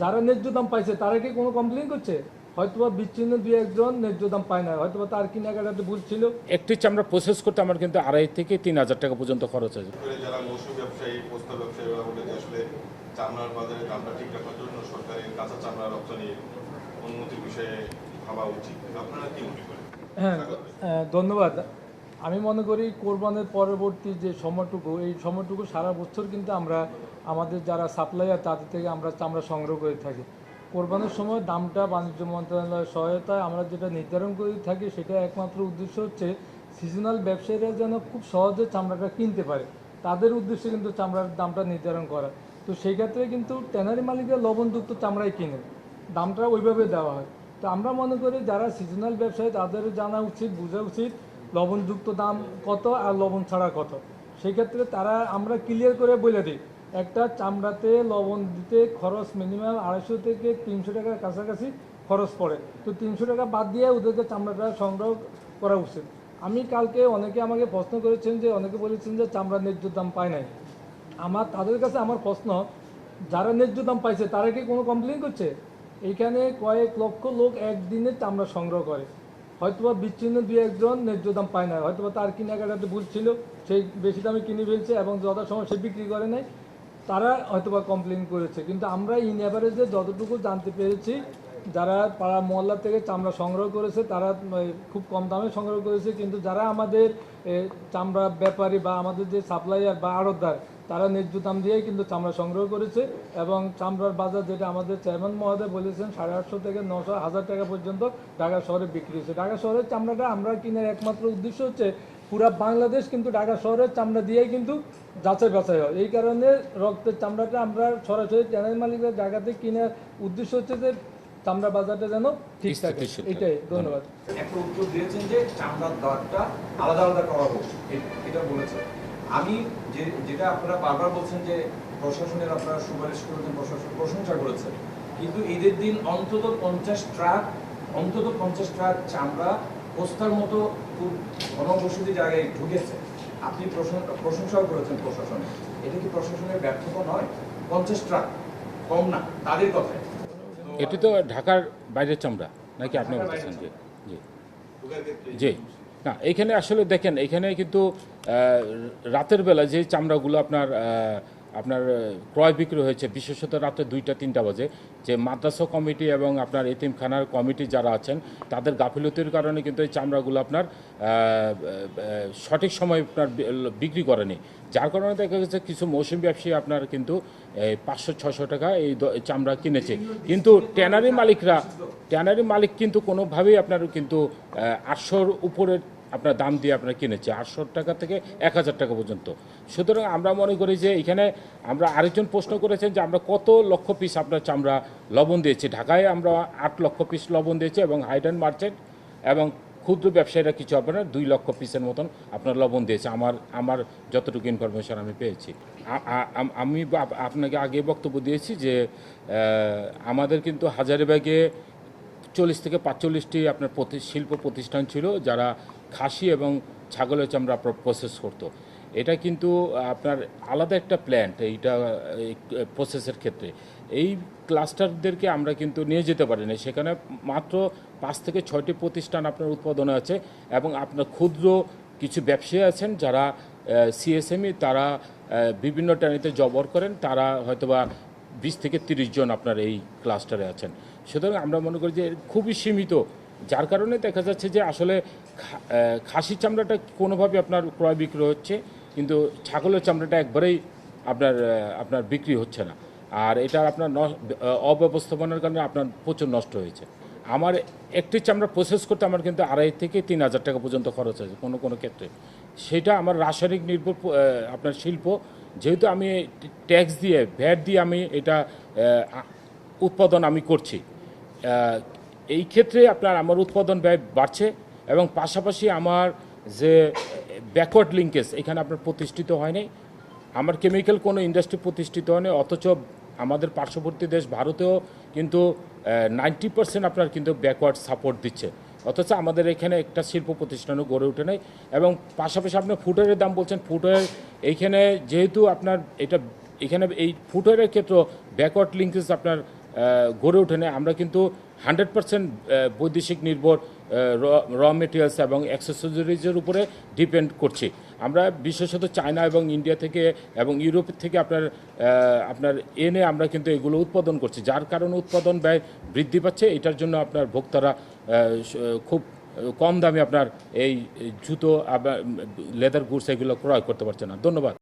যারা ন্যায্য দাম পাইছে তারা কি কোনো কমপ্লেন করছে? হয়তোবা বিচ্ছিন্ন দুই একজন ন্যায্য দাম পায় না, হয়তোবা তার কেনাকাটাতে ভুল ছিল। একটি চামড়া প্রসেস করতে আমার কিন্তু 2.5 থেকে 3,000 টাকা পর্যন্ত খরচ আছে। যারা মৌসুমী ব্যবসায়ী, বস্তা ব্যবসায়ী, ওরা বলে যে আসলে চামড়ার বাজারে দামটা ঠিক রাখার জন্য সরকারের কাঁচা চামড়া রপ্তানির অনুমতির বিষয়ে ভাবা উচিত। আপনারা কি মনে করেন? হ্যাঁ, ধন্যবাদ। আমি মনে করি কোরবানের পরবর্তী যে সময়টুকু, এই সময়টুকু সারা বছর কিন্তু আমরা আমাদের যারা সাপ্লাইয়ার তাদের থেকে আমরা চামড়া সংগ্রহ করে থাকি। কোরবানের সময় দামটা বাণিজ্য মন্ত্রণালয়ের সহায়তায় আমরা যেটা নির্ধারণ করে থাকি, সেটা একমাত্র উদ্দেশ্য হচ্ছে সিজনাল ব্যবসায়ীরা যেন খুব সহজে চামড়াটা কিনতে পারে, তাদের উদ্দেশ্যে কিন্তু চামড়ার দামটা নির্ধারণ করা। তো সেই ক্ষেত্রে কিন্তু ট্যানারি মালিকরা লবণযুক্ত চামড়াই কিনে, দামটা ওইভাবে দেওয়া হয়। তো আমরা মনে করি যারা সিজনাল ব্যবসায়ী তাদের জানা উচিত, বোঝা উচিত লবণযুক্ত দাম কত আর লবণ ছাড়া কত। সেই ক্ষেত্রে তারা আমরা ক্লিয়ার করে বলে দিই, একটা চামড়াতে লবণ দিতে খরচ মিনিমাম 250 থেকে 300 টাকার কাছাকাছি খরচ পড়ে। তো 300 টাকা বাদ দিয়ে ওদেরকে চামড়াটা সংগ্রহ করা উচিত। আমি কালকে অনেকে আমাকে প্রশ্ন করেছেন যে, অনেকে বলেছেন যে চামড়া ন্যায্য দাম পায় নাই। তাদের কাছে আমার প্রশ্ন, যারা ন্যায্য দাম পাইছে তারা কি কোনো কমপ্লেন করছে? এইখানে কয়েক লক্ষ লোক একদিনে চামড়া সংগ্রহ করে, হয়তোবা বিচ্ছিন্ন দুই একজন ন্যায্য দাম পায় না, হয়তোবা তার কেনাকাটাতে ভুল ছিল, সেই বেশি দামে কিনে ফেলছে এবং যথাসময় সে বিক্রি করে নাই, তারা হয়তোবা কমপ্লেন করেছে। কিন্তু আমরা ইন অ্যাভারেজে যতটুকু জানতে পেরেছি, যারা পাড়া মহল্লা থেকে চামড়া সংগ্রহ করেছে তারা খুব কম দামে সংগ্রহ করেছে। কিন্তু যারা আমাদের চামড়া ব্যাপারী বা আমাদের যে সাপ্লাইয়ার বা আড়তদার, তারা ন্যায্য দাম দিয়েই কিন্তু চামড়া সংগ্রহ করেছে। এবং চামড়ার বাজার যেটা আমাদের চেয়ারম্যান মহোদয় বলেছেন, 850 থেকে 900, 1000 টাকা পর্যন্ত ঢাকা শহরে বিক্রি হচ্ছে। ঢাকা শহরের চামড়াটা আমরা কেনার একমাত্র উদ্দেশ্য হচ্ছে পুরা বাংলাদেশ কিন্তু ঢাকা শহরের চামড়া দিয়েই কিন্তু যাচাই বাছাই হয়। এই কারণে রক্তের চামড়াটা আমরা সরাসরি ট্যানারি মালিকরা জায়গাতে কেনার উদ্দেশ্য হচ্ছে যে চামড়া বাজারটা যেন ঠিক থাকে, এটাই। ধন্যবাদ। একটা উত্তর দিয়েছেন যে চামড়ার দরটা আলাদা আলাদা করা হোক, এটা বলেছেন। আমি যেটা আপনারা বারবার বলছেন যে প্রশাসনের আপনারা সুপারিশ করেছেন, প্রশাসন প্রশংসা করেছেন, কিন্তু ঈদের দিন অন্তত 50 ট্রাক চামড়া বস্তার মতো খুব ঘনবসতি জায়গায় ঢুকেছে। আপনি প্রশংসাও করেছেন প্রশাসনের, এটা কি প্রশাসনের ব্যর্থতা নয়? 50 ট্রাক কম না তাদের কথায়। এটি তো ঢাকার বাইরের চামড়া নাকি আপনি বলতেছেন? জি জি জি না, এখানে আসলে দেখেন, এখানে কিন্তু রাতের বেলা যে চামড়াগুলো আপনার আপনার ক্রয় বিক্রি হয়েছে, বিশেষত রাতে 2টা-3টা বাজে, যে মাদ্রাসা কমিটি এবং আপনার এতিমখানার কমিটি যারা আছেন তাদের গাফিলতির কারণে কিন্তু এই চামড়াগুলো আপনার সঠিক সময় আপনার বিক্রি করেনি। যার কারণে দেখা গেছে কিছু মৌসুমী ব্যবসায়ী আপনার কিন্তু 500-600 টাকা এই চামড়া কিনেছে। কিন্তু ট্যানারি মালিক কিন্তু কোনোভাবেই আপনার কিন্তু 800-র উপরের আপনার দাম দিয়ে আপনার কিনেছে, 800 টাকা থেকে 1000 টাকা পর্যন্ত। সুতরাং আমরা মনে করি যে এখানে আমরা আরেকজন প্রশ্ন করেছেন যে আমরা কত লক্ষ পিস আপনার চামড়া লবণ দিয়েছি। ঢাকায় আমরা 8 লক্ষ পিস লবণ দিয়েছি এবং হাইডেন মার্চেন্ট এবং ক্ষুদ্র ব্যবসায়ীরা কিছু আপনার 2 লক্ষ পিসের মতন আপনার লবণ দিয়েছে, আমার যতটুকু ইনফরমেশন আমি পেয়েছি। আমি আপনাকে আগে বক্তব্য দিয়েছি যে আমাদের কিন্তু হাজারীবাগে 40 থেকে 45টি আপনার শিল্প প্রতিষ্ঠান ছিল যারা খাসি এবং ছাগলের চামড়া প্রসেস করতো। এটা কিন্তু আপনার আলাদা একটা প্ল্যান্ট, এইটা প্রসেসের ক্ষেত্রে এই ক্লাস্টারদেরকে আমরা কিন্তু নিয়ে যেতে পারি না। সেখানে মাত্র 5 থেকে 6টি প্রতিষ্ঠান আপনার উৎপাদনে আছে এবং আপনার ক্ষুদ্র কিছু ব্যবসায়ী আছেন যারা সিএসএমই, তারা বিভিন্ন ট্যানিতে জবর করেন, তারা হয়তোবা 20 থেকে 30 জন আপনার এই ক্লাস্টারে আছেন। সুতরাং আমরা মনে করি যে খুবই সীমিত, যার কারণে দেখা যাচ্ছে যে আসলে খাসির চামড়াটা কোনোভাবে আপনার ক্রয় বিক্রি হচ্ছে, কিন্তু ছাগলের চামড়াটা একবারেই আপনার বিক্রি হচ্ছে না। আর এটা আপনার অব্যবস্থাপনার কারণে আপনার প্রচুর নষ্ট হয়েছে। আমার একটি চামড়া প্রসেস করতে আমার কিন্তু 2.5 থেকে 3,000 টাকা পর্যন্ত খরচ আছে কোনো ক্ষেত্রে। সেটা আমার রাসায়নিক নির্ভর আপনার শিল্প, যেহেতু আমি ট্যাক্স দিয়ে ভ্যাট দিয়ে আমি এটা উৎপাদন আমি করছি, এই ক্ষেত্রে আমার উৎপাদন ব্যয় বাড়ছে এবং পাশাপাশি আমার যে ব্যাকওয়ার্ড লিঙ্কেজ এখানে আপনার প্রতিষ্ঠিত হয়নি, আমার কেমিক্যাল কোনো ইন্ডাস্ট্রি প্রতিষ্ঠিত হয়নি। অথচ আমাদের পার্শ্ববর্তী দেশ ভারতেও কিন্তু 90% আপনার কিন্তু ব্যাকওয়ার্ড সাপোর্ট দিচ্ছে, অথচ আমাদের এখানে একটা শিল্প প্রতিষ্ঠানও গড়ে ওঠে নাই। এবং পাশাপাশি আপনার ফুটওয়্যারের দাম বলছেন, ফুটওয়্যার এইখানে যেহেতু আপনার এখানে এই ফুটওয়্যারের ক্ষেত্রে ব্যাকওয়ার্ড লিঙ্কেজ আপনার গড়ে ওঠেনি। আমরা কিন্তু 100% বৈদেশিক নির্ভর র মেটেরিয়ালস এবং অ্যাক্সেসরিজের উপরে ডিপেন্ড করছি। আমরা বিশেষত চায়না এবং ইন্ডিয়া থেকে এবং ইউরোপ থেকে আপনার এনে আমরা কিন্তু এগুলো উৎপাদন করছি, যার কারণে উৎপাদন ব্যয় বৃদ্ধি পাচ্ছে। এটার জন্য আপনার ভোক্তারা খুব কম দামে আপনার এই জুতো, লেদার গুডস এগুলো ক্রয় করতে পারছে না। ধন্যবাদ।